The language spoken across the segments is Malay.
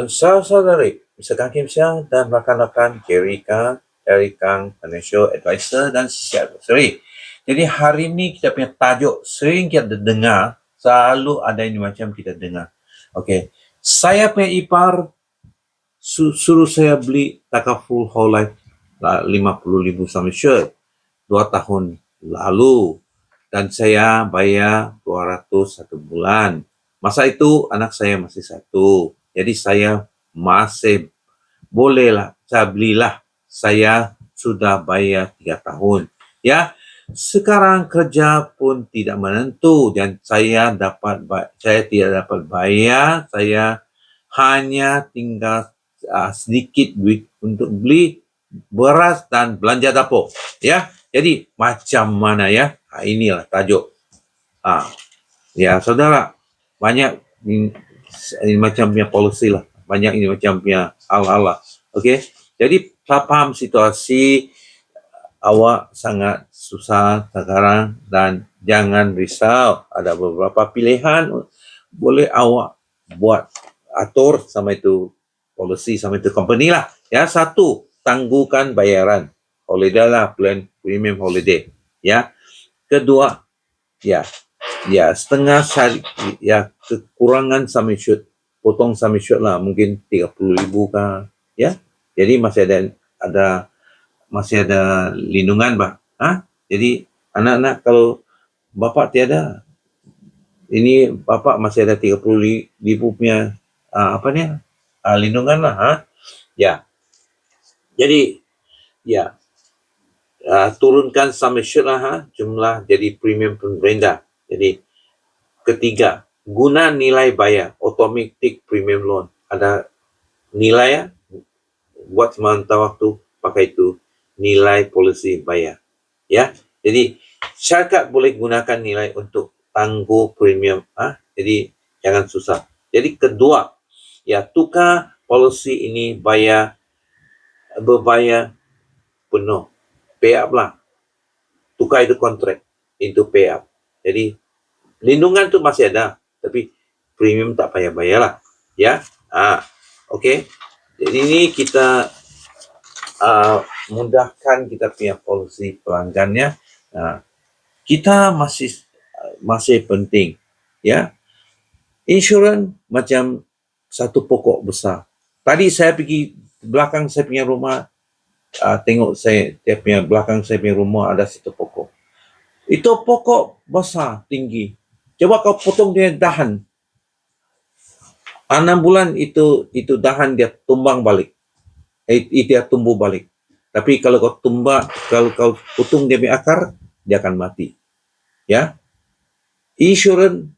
Saudara-saudari, Mr. Kim Siang dan rakan-rakan Jerry Kang, Financial Advisor dan Share Advisory. Jadi hari ni kita punya tajuk sering kita dengar, selalu ada ini macam kita dengar. Okey, saya punya ipar suruh saya beli takaful whole life 50,000 sum assured 2 tahun lalu dan saya bayar 200 satu bulan. Masa itu anak saya masih satu. Jadi saya masih bolehlah saya belilah. Saya sudah bayar 3 tahun. Ya, sekarang kerja pun tidak menentu dan saya tidak dapat bayar. Saya hanya tinggal sedikit duit untuk beli beras dan belanja dapur. Ya, jadi macam mana ya? Inilah tajuk. Ya, saudara, banyak ini macam punya policy lah. Banyak ini macam punya ala-ala. Okey, jadi saya faham situasi awak sangat susah sekarang dan jangan risau. Ada beberapa pilihan boleh awak buat atur sama itu policy sama itu company lah. Ya, satu, tangguhkan bayaran. Holiday lah, plan premium holiday. Ya. Kedua, ya setengah ya kekurangan sum assured, potong sum assured lah, mungkin 30,000 kah, ya. Jadi masih ada lindungan bah. Jadi anak-anak kalau bapa tiada, ini bapa masih ada 30,000 punya lindungan lah. Ya. Jadi ya turunkan sum assured lah jumlah jadi premium pun rendah. Jadi ketiga, guna nilai bayar automatic premium loan. Ada nilai buat sementara waktu pakai itu nilai polisi bayar. Ya. Jadi syarikat boleh gunakan nilai untuk tangguh premium. Jadi jangan susah. Jadi kedua, ya tukar polisi ini berbayar penuh. Pay up lah. Tukar itu kontrak into pay up. Jadi lindungan tu masih ada, tapi premium tak payah bayar lah. Ya. Okey. Jadi ini kita mudahkan kita punya polisi pelanggannya. Kita masih penting. Ya. Insurans macam satu pokok besar. Tadi saya pergi belakang saya punya rumah, tengok belakang saya punya rumah ada satu pokok. Itu pokok besar, tinggi. Coba kau potong dia dahan. 6 bulan itu dahan dia tumbang balik. Dia tumbuh balik. Tapi kalau kau potong dia punya akar, dia akan mati. Ya. Insurans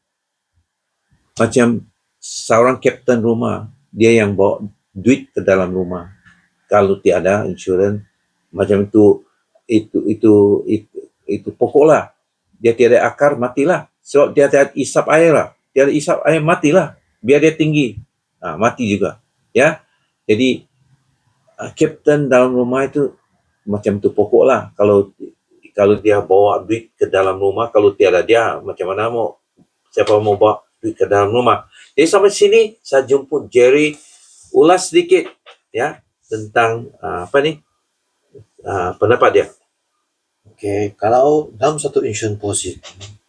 macam seorang kapten rumah, dia yang bawa duit ke dalam rumah. Kalau tiada insurans macam itu pokok lah. Dia tiada akar, matilah. Sebab dia tiada isap air lah. Tiada isap air, matilah. Biar dia tinggi, mati juga. Ya. Jadi kapten dalam rumah itu macam tu pokok lah. Kalau dia bawa duit ke dalam rumah, kalau tiada dia, macam mana siapa mau bawa duit ke dalam rumah. Jadi sampai sini saya jemput Jerry ulas sedikit ya tentang pendapat dia. Okey, kalau dalam satu insurance policy,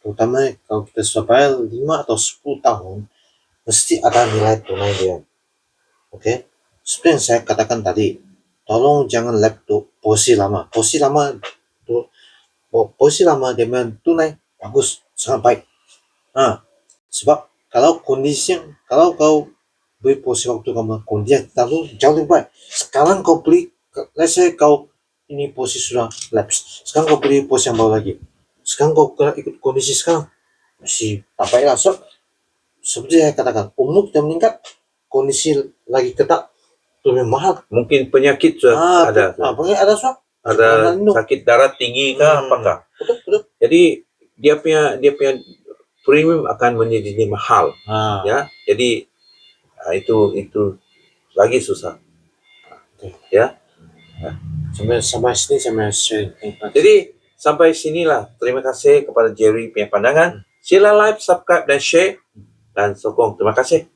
terutama kalau kita sudah bayar 5 atau 10 tahun, mesti ada nilai tunai dia. Okey, seperti yang saya katakan tadi, tolong jangan laptop polisi lama. Polisi lama dia memang tunai bagus, sangat baik. Sebab kalau kau beli polisi waktu kamu kondisi jauh lebih baik. Sekarang kau beli, let's say kau ini polisi sudah lapse. Sekarang kau beli polisi yang baru lagi. Sekarang kau ikut kondisi sekarang masih tak baik lah. So, seperti saya katakan, umur kita meningkat, kondisi lagi ketat, lebih mahal. Mungkin penyakit sudah ada. Penyakit ada so. Ada sakit darah tinggi kah apakah? Betul. Jadi dia punya premium akan menjadi mahal. Ya. Jadi itu lagi susah. Ya. Sampai sini saya share. Jadi sampai sinilah. Terima kasih kepada Jerry punya pandangan. Sila like, subscribe dan share dan sokong. Terima kasih.